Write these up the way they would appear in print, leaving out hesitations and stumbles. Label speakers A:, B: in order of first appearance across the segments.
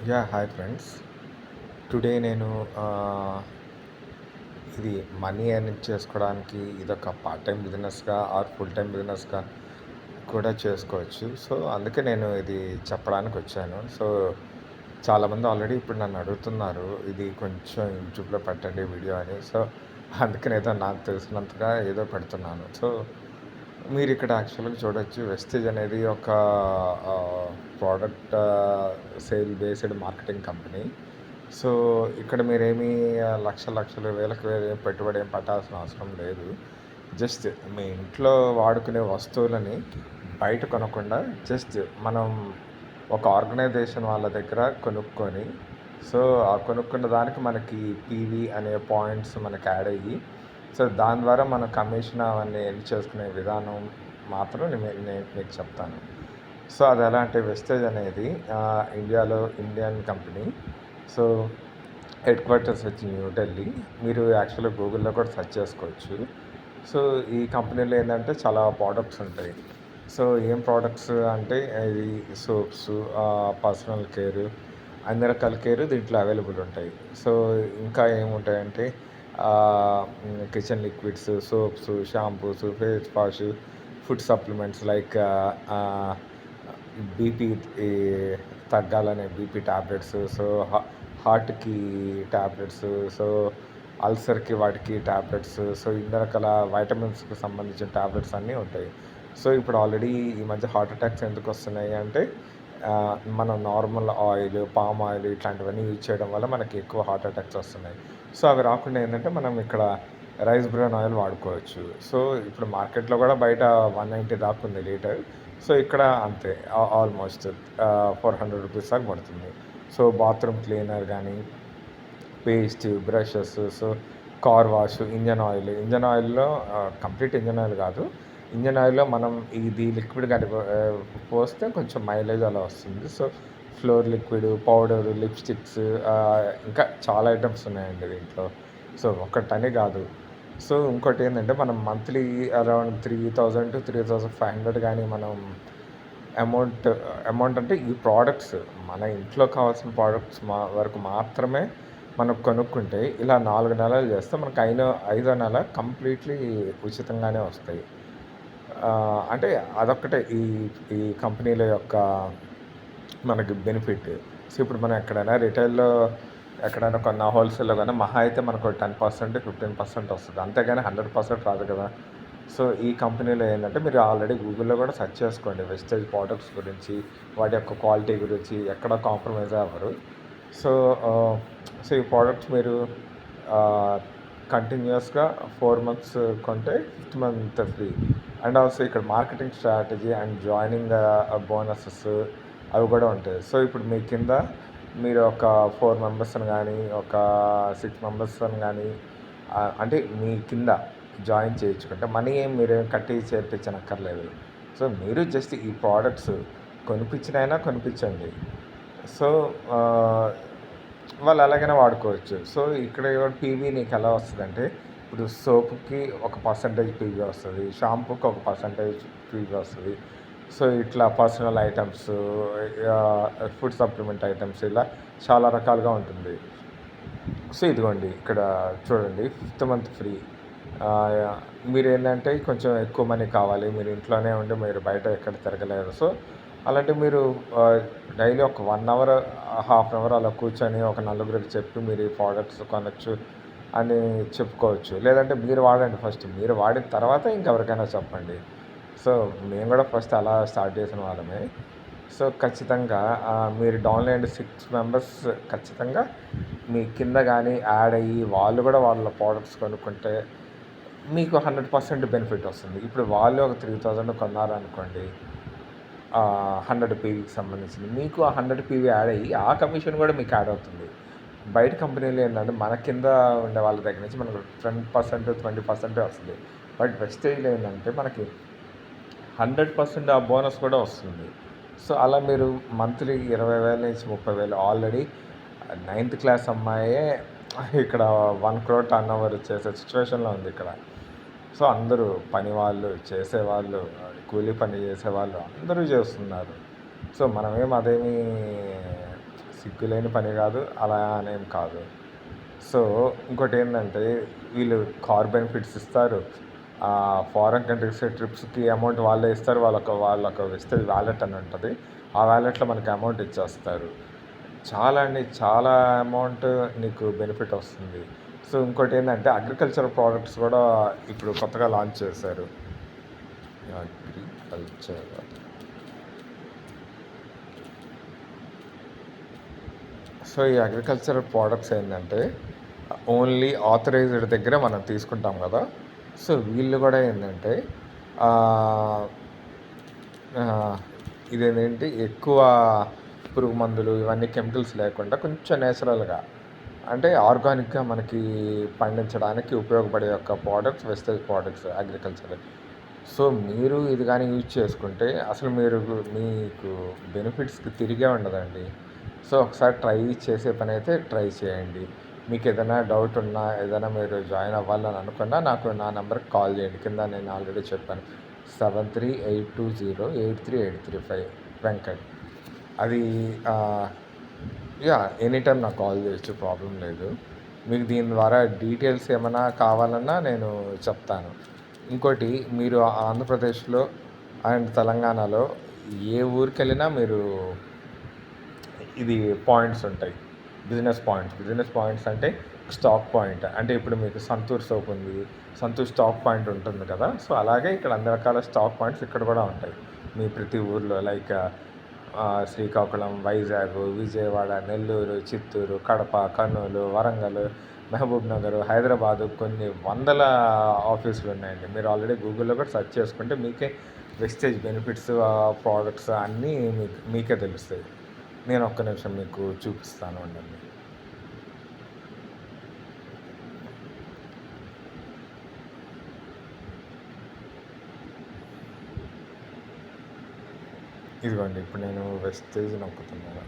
A: Hi friends. Today నేను ఆహ్, ఇది మనీ ఎర్న్ చేసుకోవడానికి ఇదొక పార్ట్ టైమ్ బిజినెస్‌గా ఆర్ ఫుల్ టైమ్ బిజినెస్‌గా కూడా చేసుకోవచ్చు. సో, అందుకే నేను ఇది చెప్పడానికొచ్చాను. సో, చాలామంది ఆల్రెడీ ఇప్పుడు నన్ను అడుగుతున్నారు. ఇది కొంచెం యూట్యూబ్‌లో పెట్టండి వీడియో అని. సో, అందుకని ఏదో నాకు తెలిసినంతగా ఏదో పెడుతున్నాను. సో, మీరిక్కడ యాక్చువల్‌గా చూడొచ్చు. వెస్టీజ్ అనేది ఒక product sale based marketing company. So, ఇక్కడ మీరేమి లక్షలు, వేలకు వేలు పెట్టుబడి ఏం పెట్టాల్సిన అవసరం లేదు. జస్ట్ మీ ఇంట్లో వాడుకునే వస్తువులని బయట కొనకుండా జస్ట్ మనం ఒక ఆర్గనైజేషన్ వాళ్ళ దగ్గర కొనుక్కొని, సో, ఆ కొనుక్కున్న దానికి మనకి పీవీ అనే పాయింట్స్ మనకి యాడ్ అయ్యి, సో, దాని ద్వారా మన కమిషన్ అవన్నీ ఎర్న్ చేసుకునే విధానం మాత్రం నేను మీకు చెప్తాను. సో, అది ఎలా అంటే వెస్టేజ్ అనేది ఇండియాలో Indian company. So, head quarters వచ్చి న్యూఢిల్లీ. మీరు యాక్చువల్‌గా గూగుల్‌లో కూడా సెర్చ్ చేసుకోవచ్చు. సో, ఈ కంపెనీలో ఏందంటే చాలా ప్రొడక్ట్స్ ఉంటాయి. సో, ఏం ప్రొడక్ట్స్ అంటే ఇది సోప్స్, పర్సనల్ కేర్, అన్ని రకాల కేర్ దీంట్లో అవైలబుల్ ఉంటాయి. సో, ఇంకా ఏముంటాయంటే kitchen liquids, soaps, shampoos, face wash, food supplements like ah, BP ఈ తగ్గాలనే బీపీ టాబ్లెట్స్, సో, హార్ట్‌కి టాబ్లెట్స్, సో, అల్సర్‌కి వాటికి టాబ్లెట్స్, సో, ఇన్ని రకాల వైటమిన్స్‌కి సంబంధించిన టాబ్లెట్స్ అన్నీ ఉంటాయి. సో, ఇప్పుడు ఆల్రెడీ ఈ మధ్య హార్ట్ అటాక్స్ ఎందుకొస్తున్నాయి అంటే మనం నార్మల్ ఆయిల్, పామ్ ఆయిల్ ఇట్లాంటివన్నీ యూజ్ చేయడం వల్ల మనకి ఎక్కువ హార్ట్ అటాక్స్ వస్తున్నాయి. సో, అవి రాకుండా ఏంటంటే మనం ఇక్కడ రైస్ బ్రాన్ ఆయిల్ వాడుకోవచ్చు. సో, ఇప్పుడు మార్కెట్‌లో కూడా బయట 190 దాకా ఉంది లీటర్. సో, ఇక్కడ అంతే ఆల్మోస్ట్ 400 రూపీస్ దాకా పడుతుంది. సో, బాత్రూమ్ క్లీనర్ గానీ, paste, brushes, so, car wash, engine ఆయిల్‌లో కంప్లీట్ ఇంజన్ ఆయిల్ కాదు. ఇంజన్ ఆయిల్‌లో మనం ఇది లిక్విడ్ గాని పోస్తే కొంచెం మైలేజ్ అలా వస్తుంది. So, floor liquid, powder, lipsticks, ఇంకా చాలా ఐటెమ్స్ ఉన్నాయండి దీంట్లో. సో, ఒక్కటని కాదు. సో, ఇంకోటేంటంటే మనం మంత్లీ అరౌండ్ 3000-3500 గానీ మనం అమౌంట్ అమౌంట్ అంటే ఈ ప్రొడక్ట్స్ మన ఇంట్లో కావాల్సిన ప్రొడక్ట్స్ వరకు మాత్రమే మనం కొనుక్కుంటే ఇలా 4 నెలలు చేస్తే మనకు ఐదో నెల కంప్లీట్లీ ఉచితంగానే వస్తాయి. అంటే అదొక్కటే ఈ ఈ కంపెనీల యొక్క మనకి బెనిఫిట్. సో, ఇప్పుడు మనం ఎక్కడైనా రిటైల్‌లో ఎక్కడైనా కొన్నా, హోల్‌సేల్‌లో కొన్నా మహా అయితే మనకు 10%, 15% వస్తది. అంతేగాని 100% రాదు కదా! సో, ఈ కంపెనీలో ఏందంటే మీరు ఆల్రెడీ గూగుల్‌లో కూడా సెర్చ్ చేసుకోండి. వెస్టేజ్ ప్రొడక్ట్స్ గురించి, వాటి యొక్క క్వాలిటీ గురించి ఎక్కడ కాంప్రమైజ్ అవ్వరు. సో, ఆహ్, సో, ఈ ప్రొడక్ట్స్ మీరు ఆహ్, కంటిన్యూయస్‌గా 4 మంత్స్ కొంటే fifth month free. And also ఇక్కడ marketing strategy and joining bonuses అవి కూడా ఉంటాయి. సో, ఇప్పుడు మీ కింద మీరు ఒక 4 మెంబర్స్‌ని గానీ, ఒక 6 మెంబర్స్‌ని గానీ అంటే మీ కింద జాయిన్ చేయించుకుంటే మనీ ఏం మీరేం కట్టి చేర్పించనక్కర్లేదు. సో, మీరు జస్ట్ ఈ ప్రొడక్ట్స్ కొనిపించినైనా కొనిపించండి. సో, ఆహ్, వాళ్ళు ఎలాగైనా వాడుకోవచ్చు. సో, ఇక్కడ పీవీ నీకెలా వస్తదంటే, ఇప్పుడు సోప్‌కి ఒక పర్సెంటేజ్ పీవీ వస్తది. షాంపూకి ఒక పర్సెంటేజ్ పీవీ వస్తది. సో, ఇట్లా personal items, food supplement items ఇలా చాలా రకాలుగా ఉంటుంది. సో, ఇదిగోండి ఇక్కడ చూడండి ఫిఫ్త్ మంత్ ఫ్రీ. ఆహ్, మీరేందంటే కొంచెం ఎక్కువ మనీ కావాలి. మీరు ఇంట్లోనే ఉండి మీరు బయట ఎక్కడ తిరగలేరు. సో, అలాంటివి మీరు ఆహ్, డైలీ ఒక 1 అవర్, హాఫ్ అన్ అవర్ అలా కూర్చొని ఒక నలుగురికి చెప్పి మీరు ఈ ప్రొడక్ట్స్ కొనొచ్చు అని చెప్పుకోవచ్చు. లేదంటే మీరు వాడండి ఫస్ట్. మీరు వాడిన తర్వాత ఇంకెవరికైనా చెప్పండి. సో, మేము కూడా ఫస్ట్ అలా స్టార్ట్ చేసిన వాళ్ళమే. సో, ఖచ్చితంగా మీరు డౌన్‌లైన్ 6 మెంబర్స్ ఖచ్చితంగా మీ కింద గానీ యాడ్ అయ్యి వాళ్ళు కూడా వాళ్ళ ప్రొడక్ట్స్ కొనుక్కుంటే మీకు 100% బెనిఫిట్ వస్తుంది. ఇప్పుడు వాళ్ళు ఒక 3000 కొన్నారనుకోండి, 100 పీవీకి సంబంధించింది. మీకు ఆ 100 పీవీ యాడ్ అయ్యి ఆ కమిషన్ కూడా మీకు యాడ్ అవుతుంది. బయట కంపెనీలో ఏంటంటే మన కింద ఉండే వాళ్ళ దగ్గర నుంచి మనకు 10%, 20% వస్తది. బట్ వెస్టేజ్‌లో ఏందంటే మనకి 100% ఆ బోనస్ కూడా వస్తుంది. సో, అలా మీరు మంత్లీ 20,000 నుంచి 30,000 ఆల్రెడీ నైన్త్ క్లాస్ అమ్మాయే ఇక్కడ 1,00,00,000 టర్నోవర్ చేసే సిట్యుయేషన్‌లో ఉంది ఇక్కడ. సో, అందరూ పనివాళ్ళు, చేసేవాళ్ళు, కూలీ పని చేసేవాళ్ళు అందరూ చేస్తున్నారు. సో, మనమేం అదేమీ సిగ్గులేని పని కాదు, అలా అనేం కాదు. సో, ఇంకోటేందంటే వీళ్ళు కార్ బెనిఫిట్స్ ఇస్తారు. ఫారెన్ కంట్రీస్ ట్రిప్స్‌కి అమౌంట్ వాళ్ళే ఇస్తారు. వాళ్ళొక వెస్టేజ్ వాలెట్ అని ఉంటది. ఆ వాలెట్‌లో మనకి అమౌంట్ ఇచ్చేస్తారు. చాలా అండి. చాలా అమౌంట్ నీకు బెనిఫిట్ వస్తుంది. సో, ఇంకోటేందంటే అగ్రికల్చర్ ప్రొడక్ట్స్ గూడా ఇప్పుడు కొత్తగా లాంచ్ చేశారు. అగ్రికల్చర్ సో, ఈ అగ్రికల్చర్ ప్రొడక్ట్స్ ఏందంటే ఓన్లీ ఆథరైజ్డ్ దగ్గర మనం తీసుకుంటాం గదా! సో, వీళ్ళు గూడా ఏందంటే ఆహ్, ఆహ్, ఇదేంటి ఎక్కువ పురుగు మందులు ఇవన్నీ కెమికల్స్ లేకుండా కొంచెం నేచురల్‌గా అంటే ఆర్గానిక్‌గా మనకి పండించడానికి ఉపయోగపడే యొక్క products wastage products agriculture. So, మీరు ఇది గాని యూజ్ చేసుకుంటే అసలు మీకు బెనిఫిట్స్‌కి తిరిగే ఉండదండి. సో, ఒకసారి ట్రై చేసే పనైతే ట్రై చేయండి. మీకేదైనా డౌట్ ఉన్నా, ఏదైనా మీరు జాయిన్ అవ్వాలని అనుకున్నా నా నంబర్‌కి కాల్ చేయండి. కింద నేను ఆల్రెడీ చెప్పాను. 7382083835 వెంకట్. అది ఎనీ టైమ్ నాకు కాల్ చేయొచ్చు. ప్రాబ్లమ్ లేదు. మీకు దీని ద్వారా డీటెయిల్స్ ఏమైనా కావాలన్నా నేను చెప్తాను. ఇంకోటి మీరు ఆంధ్రప్రదేశ్‌లో అండ్ తెలంగాణలో ఏ ఊరికెళ్ళినా మీరు ఇది పాయింట్స్ ఉంటాయి. బిజినెస్ పాయింట్స్ అంటే స్టాక్ పాయింట్. అంటే ఇప్పుడు మీకు సంతూర్ సోప్ ఉంది. సంతూర్ స్టాక్ పాయింట్ ఉంటుంది కదా! సో, అలాగే ఇక్కడ అన్ని రకాల స్టాక్ పాయింట్స్ ఇక్కడ కూడా ఉంటాయి. మీ ప్రతి ఊర్లో లైక్ శ్రీకాకుళం, వైజాగ్, విజయవాడ, నెల్లూరు, చిత్తూరు, కడప, కర్నూలు, వరంగల్, మహబూబ్‌నగర్, హైదరాబాదు కొన్ని వందల ఆఫీసులు ఉన్నాయండి. మీరు ఆల్రెడీ గూగుల్‌లో కూడా సెర్చ్ చేసుకుంటే మీకే వెస్టేజ్ బెనిఫిట్స్ ప్రొడక్ట్స్ అన్నీ మీకే తెలుస్తాయి. నేను ఒక్క నిమిషం మీకు చూపిస్తాను ఉండండి. ఇదిగోండి ఇప్పుడు నేను వెస్టేజ్ నొక్కుతున్నాను.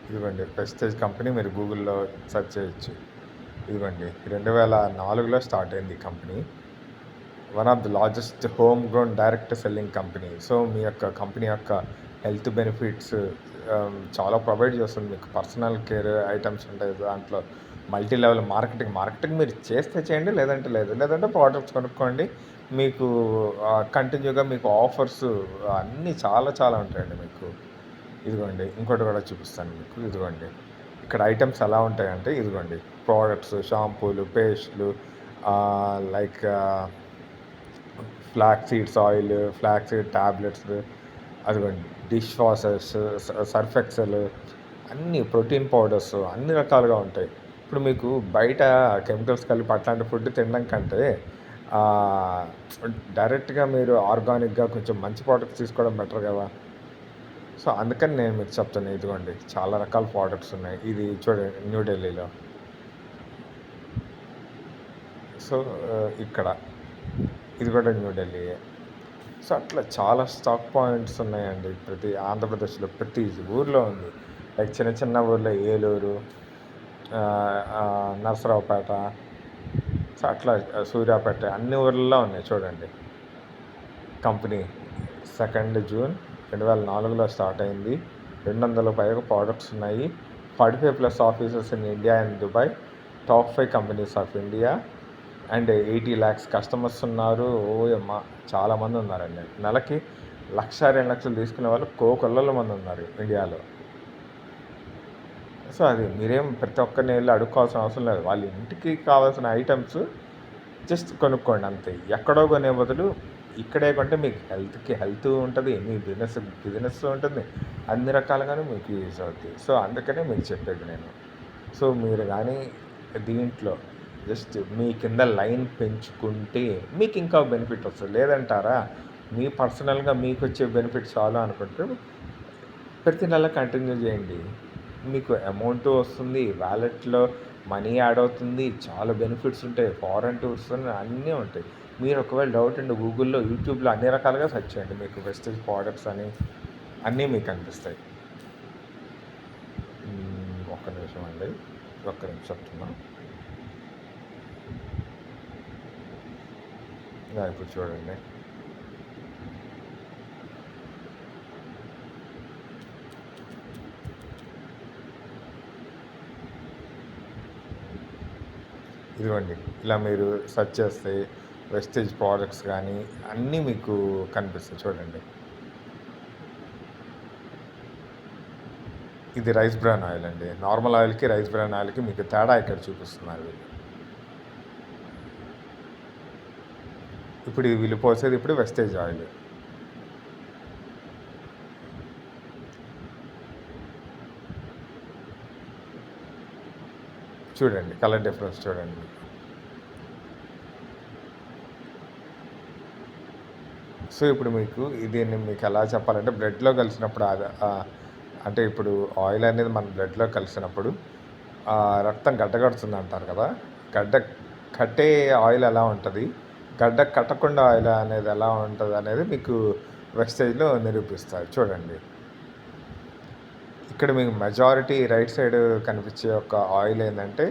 A: ఇదిగోండి వెస్టేజ్ కంపెనీ మీరు గూగుల్‌లో సెర్చ్ చేయొచ్చు. ఇదిగోండి 2004లో స్టార్ట్ అయింది ఈ company. One of the largest home grown direct selling company. So, మీ యొక్క కంపెనీ యొక్క హెల్త్ బెనిఫిట్స్ చాలా ప్రొవైడ్ చేస్తుంది. మీకు పర్సనల్ కేర్ ఐటెమ్స్ ఉంటాయి దాంట్లో. మల్టీ లెవెల్ మార్కెటింగ్ మీరు చేస్తే చేయండి, లేదంటే లేదు. లేదంటే ప్రొడక్ట్స్ కొనుక్కోండి. మీకు కంటిన్యూగా మీకు ఆఫర్స్ అన్నీ చాలా చాలా ఉంటాయండి మీకు. ఇదిగోండి ఇంకోటి కూడా చూపిస్తాను మీకు. ఇదిగోండి ఇక్కడ ఐటెమ్స్ ఎలా ఉంటాయంటే ఇదిగోండి ప్రోడక్ట్స్, షాంపూలు, పేస్టులు, like flax seeds oil, flax seed tablets, అదిగోండి డిష్ వాషర్స్, సర్ఫ్ ఎక్సెల్, అన్నీ ప్రోటీన్ పౌడర్స్ అన్ని రకాలుగా ఉంటాయి. ఇప్పుడు మీకు బయట కెమికల్స్ కలిపి అట్లాంటి ఫుడ్ తినడం కంటే డైరెక్ట్‌గా మీరు ఆర్గానిక్‌గా కొంచెం మంచి ప్రోడక్ట్స్ తీసుకోవడం బెటర్ కదా! సో, అందుకని నేను మీకు చెప్తున్నా. ఇదిగోండి చాలా రకాల ప్రొడక్ట్స్ ఉన్నాయి. ఇది చూడండి న్యూఢిల్లీలో. సో, ఇక్కడ ఇది కూడా న్యూఢిల్లీయే. సో, అట్లా చాలా స్టాక్ పాయింట్స్ ఉన్నాయండి. ప్రతి ఆంధ్రప్రదేశ్‌లో ప్రతి ఊర్లో ఉంది. లైక్ చిన్న చిన్న ఊర్లో ఏలూరు, నరసరావుపేట, సో, అట్లా సూర్యాపేట అన్ని ఊర్లలో ఉన్నాయి చూడండి. కంపెనీ 2 జూన్ 2004లో స్టార్ట్ అయింది. 200 పైగా ప్రొడక్ట్స్ ఉన్నాయి. 45+ offices in India and Dubai. Top 5 companies of India and 80 lakhs customers ఉన్నారు. ఓయమ్మ! చాలామంది ఉన్నారండి. నెలకి 1,00,000, 2,00,000 తీసుకునే వాళ్ళు కోకొల్లల మంది ఉన్నారు ఇండియాలో. సో, అది మీరేం ప్రతి ఒక్కరిని వెళ్లి అడుక్కోవాల్సిన అవసరం లేదు. వాళ్ళ ఇంటికి కావాల్సిన ఐటెమ్స్ జస్ట్ కొనుక్కోండి అంతే. ఎక్కడో కొనే బదులు ఇక్కడే కొంటే మీకు హెల్త్ ఉంటుంది. మీ బిజినెస్ ఉంటుంది. అన్ని రకాలుగాను మీకు యూజ్ అవుద్ది. సో, అందుకనే మీకు చెప్పేది నేను. సో, మీరు కానీ దీంట్లో జస్ట్ మీ కింద లైన్ పెంచుకుంటే మీకు ఇంకా బెనిఫిట్ వస్తుంది. లేదంటారా మీ పర్సనల్‌గా మీకొచ్చే బెనిఫిట్ చాలు అనుకుంటే ప్రతి నెల కంటిన్యూ చేయండి. మీకు అమౌంటు వస్తుంది. వాలెట్‌లో మనీ యాడ్ అవుతుంది. చాలా బెనిఫిట్స్ ఉంటాయి. ఫారెన్ టూర్స్ అన్నీ ఉంటాయి. మీరు ఒకవేళ డౌట్ ఉంటే గూగుల్‌లో, యూట్యూబ్‌లో అన్ని రకాలుగా సెర్చ్ చేయండి. మీకు వెస్టేజ్ ప్రొడక్ట్స్ అని అన్నీ మీకు కనిపిస్తాయి. ఒక్క నిమిషం అండి. ఒక్క నిమిషం చెప్తున్నా. ఇప్పుడు చూడండి. ఇదిగోండి. ఇలా మీరు సెర్చ్ చేస్తే వెస్టేజ్ ప్రోడక్ట్స్ గానీ అన్నీ మీకు కనిపిస్తాయి చూడండి. ఇది రైస్ బ్రాన్ ఆయిల్ అండి. నార్మల్ ఆయిల్‌కి, రైస్ బ్రాన్ ఆయిల్‌కి మీకు తేడా ఇక్కడ చూపిస్తున్నారు వీళ్ళు. ఇప్పుడు వీళ్ళు పోసేది ఇప్పుడు వెస్టేజ్ ఆయిల్. చూడండి కలర్ డిఫరెన్స్ చూడండి. సో, ఇప్పుడు మీకు దీన్ని మీకు ఎలా చెప్పాలంటే బ్లడ్‌లో కలిసినప్పుడు అంటే ఇప్పుడు ఆయిల్ అనేది మన బ్లడ్‌లో కలిసినప్పుడు రక్తం గడ్డకడుతుందంటారు కదా! గడ్డ కట్టే ఆయిల్ ఎలా ఉంటది? గడ్డ కట్టకుండా ఆయిల్ అనేది ఎలా ఉంటదనేది మీకు వెస్టేజ్‌లో నిరూపిస్తారు. చూడండి. ఇక్కడ మీకు మెజారిటీ రైట్ సైడ్ కనిపించే ఒక ఆయిల్ ఏందంటే,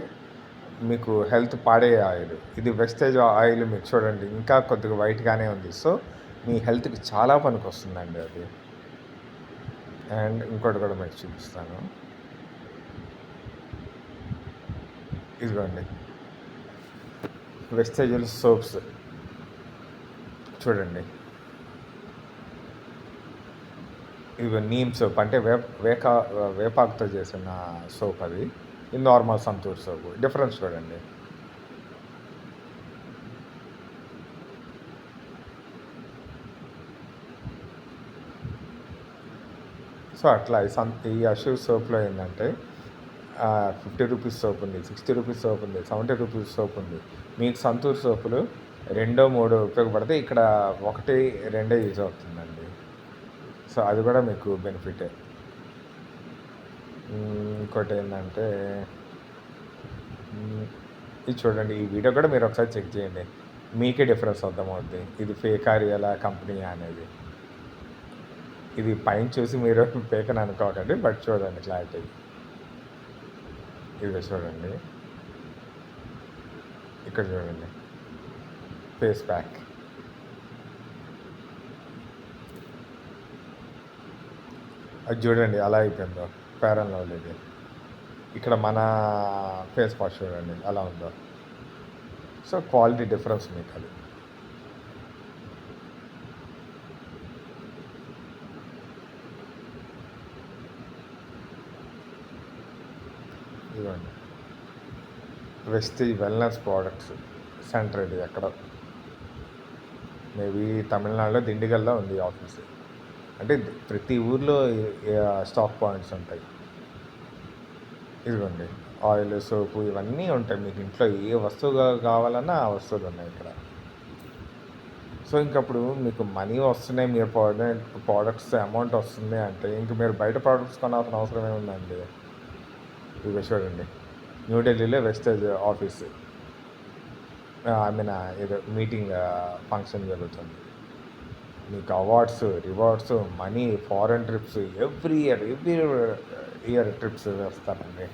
A: మీకు హెల్త్ పాడే ఆయిల్. ఇది వెస్టేజ్ ఆయిల్ మీకు చూడండి ఇంకా కొద్దిగా వైట్‌గానే ఉంది. సో, మీ హెల్త్‌కి చాలా పనికొస్తుందండి అది. అండ్ ఇంకోటి కూడా మీకు చూపిస్తాను. ఇదిగోండి. వెస్టేజ్ సోప్స్ చూడండి. ఇవి నీమ్ సోప్ అంటే వేపాకుతో చేసిన సోప్ అది. ఇది నార్మల్ సంతూర్ సోపు. డిఫరెన్స్ చూడండి. సో, అట్లా ఈ అషూర్ సోప్‌లో ఏందంటే 50 రూపీస్ సోప్ ఉంది, 60 రూపీస్ సోప్ ఉంది, 70 రూపీస్ సోప్ ఉంది. మీకు సంతూర్ సోపులు రెండో, మూడో ఉపయోగపడతాయి. ఇక్కడ 1, 2 యూజ్ అవుతుందండి. సో, అది కూడా మీకు బెనిఫిటే. ఇంకోటేందంటే ఇది చూడండి. ఈ వీడియో కూడా మీరు ఒకసారి చెక్ చేయండి. మీకే డిఫరెన్స్ అర్థమవుద్ది. ఇది ఫేకా, రియలా, కంపెనీయా అనేది. ఇది పైన చూసి మీరు ఫేక్ అని అనుకోకండి. బట్ చూడండి క్లారిటీ. ఇదిగో చూడండి. ఇక్కడ చూడండి. Face pack. అది చూడండి ఎలా అయిపోయిందో ఫెయిర్ అండ్ లవ్లీది. ఇక్కడ మన ఫేస్ వాష్ చూడండి ఎలా ఉందో. సో, క్వాలిటీ డిఫరెన్స్ మీకు అది. ఇదిగోండి. వెస్టేజ్ వెల్నెస్ ప్రోడక్ట్స్ సెంటర్ ఇది ఎక్కడో. మేబీ తమిళనాడులో దిండిగల్లో ఉంది ఆఫీస్. అంటే ప్రతి ఊర్లో స్టాక్ పాయింట్స్ ఉంటాయి. ఇదిగోండి ఆయిల్, సోపు ఇవన్నీ ఉంటాయి. మీకు ఇంట్లో ఏ వస్తువు కావాలన్నా ఆ వస్తువులు ఉన్నాయి ఇక్కడ. సో, ఇంకప్పుడు మీకు మనీ వస్తున్నాయి, మీరు ప్రోడక్ట్స్ అమౌంట్ వస్తుంది అంటే ఇంక మీరు బయట ప్రోడక్ట్స్ కొనాల్సిన అవసరం ఏముందండి. ఇదిగో చూడండి. న్యూఢిల్లీలో వెస్టేజ్ ఆఫీస్ ఐ మీన్ ఏదో మీటింగ్ ఫంక్షన్ జరుగుతుంది. మీకు awards, rewards, money, foreign trips every year trips వేస్తారండి.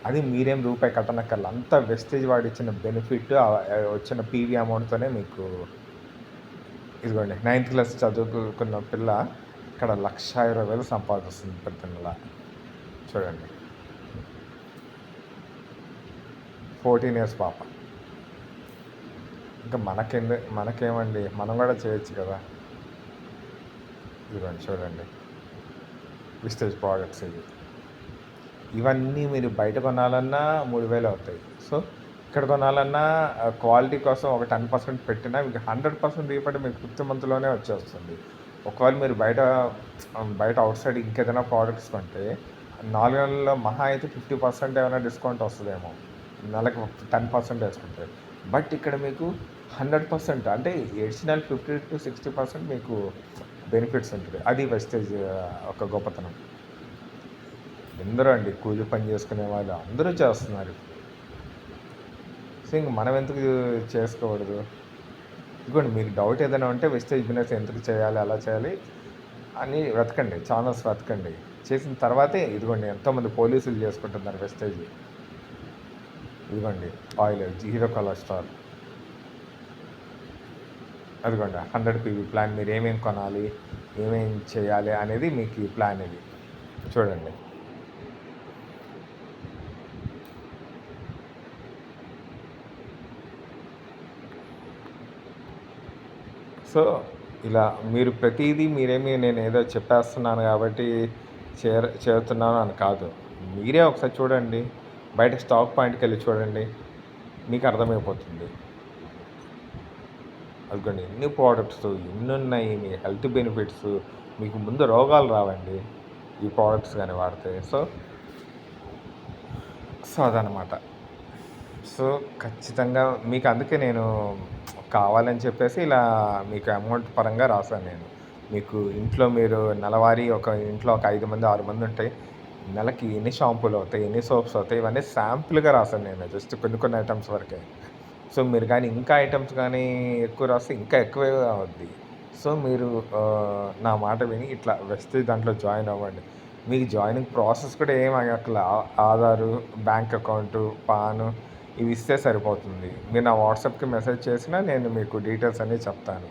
A: అది మీరేం రూపాయి కట్టనక్కర్లా. అంతా వెస్టేజ్ వాడు ఇచ్చిన బెనిఫిట్ వచ్చిన పీవీ అమౌంట్తోనే మీకు. ఇదిగోండి 9th క్లాస్ చదువుకున్న పిల్ల ఇక్కడ 1,20,000 సంపాదిస్తుంది ప్రతి నెల. చూడండి. 14 years పాప. ఇంకా మనకేమండి, మనం కూడా చేయొచ్చు కదా. ఇదిగోండి చూడండి. వెస్టేజ్ ప్రోడక్ట్స్ ఇవన్నీ మీరు బయట కొనాలన్నా 3,000 అవుతాయి. సో, ఇక్కడ కొనాలన్నా క్వాలిటీ కోసం ఒక 10% పెట్టినా మీకు 100% రీఫండ్ మీకు 5th monthలోనే వచ్చేస్తుంది. ఒకవేళ మీరు బయట అవుట్ సైడ్ ఇంకేదైనా ప్రోడక్ట్స్ కొంటే 4 నెలల్లో మహా అయితే 50% ఏమైనా డిస్కౌంట్ వస్తుందేమో. నెలకు 10% వేసుకుంటే. బట్ ఇక్కడ మీకు 100% అంటే ఎడిషనల్ 50-60% మీకు బెనిఫిట్స్ ఉంటుంది. అది వెస్టేజ్ ఒక గొప్పతనం. అందరూ అండి కూలి పని చేసుకునే వాళ్ళు అందరూ చేస్తున్నారు. సో, ఇంక మనం ఎందుకు చేసుకోకూడదు. ఇదిగోండి మీకు డౌట్ ఏదైనా ఉంటే వెస్టేజ్ బిజినెస్ ఎందుకు చేయాలి, అలా చేయాలి అని వెతకండి. ఛానల్స్ వెతకండి. చేసిన తర్వాతే ఇదిగోండి ఎంతోమంది పోలీసులు చేసుకుంటున్నారు వెస్టేజ్. ఇదిగోండి ఆయిల్, జీరో కొలెస్ట్రాల్. అదిగోండి 100 పీవీ ప్లాన్ మీరు ఏమేమి కొనాలి, ఏమేం చేయాలి అనేది మీకు ఈ ప్లాన్ ఇది. చూడండి. సో, ఇలా మీరు ప్రతీదీ మీరేమి నేనేదో చెప్పేస్తున్నాను గాబట్టి చేరుతున్నాను అని కాదు. మీరే ఒకసారి చూడండి. బయట స్టాక్ పాయింట్‌కెళ్ళి చూడండి. మీకు అర్థమైపోతుంది. అదిగోండి ఎన్ని ప్రోడక్ట్స్, ఎన్నున్నాయి, మీ హెల్త్ బెనిఫిట్స్, మీకు ముందు రోగాలు రావండి ఈ ప్రోడక్ట్స్ గాని వాడితే. సో అదనమాట. సో, ఖచ్చితంగా మీకు అందుకే నేను కావాలని చెప్పేసి ఇలా మీకు అమౌంట్ పరంగా రాసాను నేను. మీకు ఇంట్లో మీరు నెలవారీ ఒక ఇంట్లో ఒక 5 మంది, 6 మంది ఉంటే నెలకి ఎన్ని షాంపూలు అవుతాయి, ఎన్ని సోప్స్ అవుతాయి, ఇవన్నీ శాంపుల్‌గా రాసాను నేను. జస్ట్ కొన్ని కొన్ని ఐటెమ్స్ వరకే. సో, మీరు గానీ ఇంకా ఐటెమ్స్ గానీ ఎక్కువ రాస్తే ఇంకా ఎక్కువే అవుద్ది. సో, మీరు నా మాట విని ఇట్లా వెస్టీజ్ దాంట్లో జాయిన్ అవ్వండి. మీకు జాయినింగ్ ప్రాసెస్ కూడా ఏమి అక్కర్ల. ఆధారు, బ్యాంక్ అకౌంటు, పాను ఇవి ఇస్తే సరిపోతుంది. మీరు నా వాట్సాప్‌కి మెసేజ్ చేసినా నేను మీకు డీటెయిల్స్ అన్నీ చెప్తాను.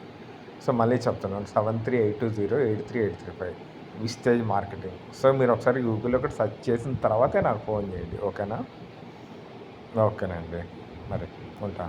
A: సో, మళ్ళీ చెప్తున్నాను 7382083835 విస్టేజ్ మార్కెటింగ్. సో, మీరు ఒకసారి గూగుల్‌లో కూడా సెర్చ్ చేసిన తర్వాతే నాకు ఫోన్ చేయండి. ఓకేనా? ఓకేనండి. మరి ఉంటా.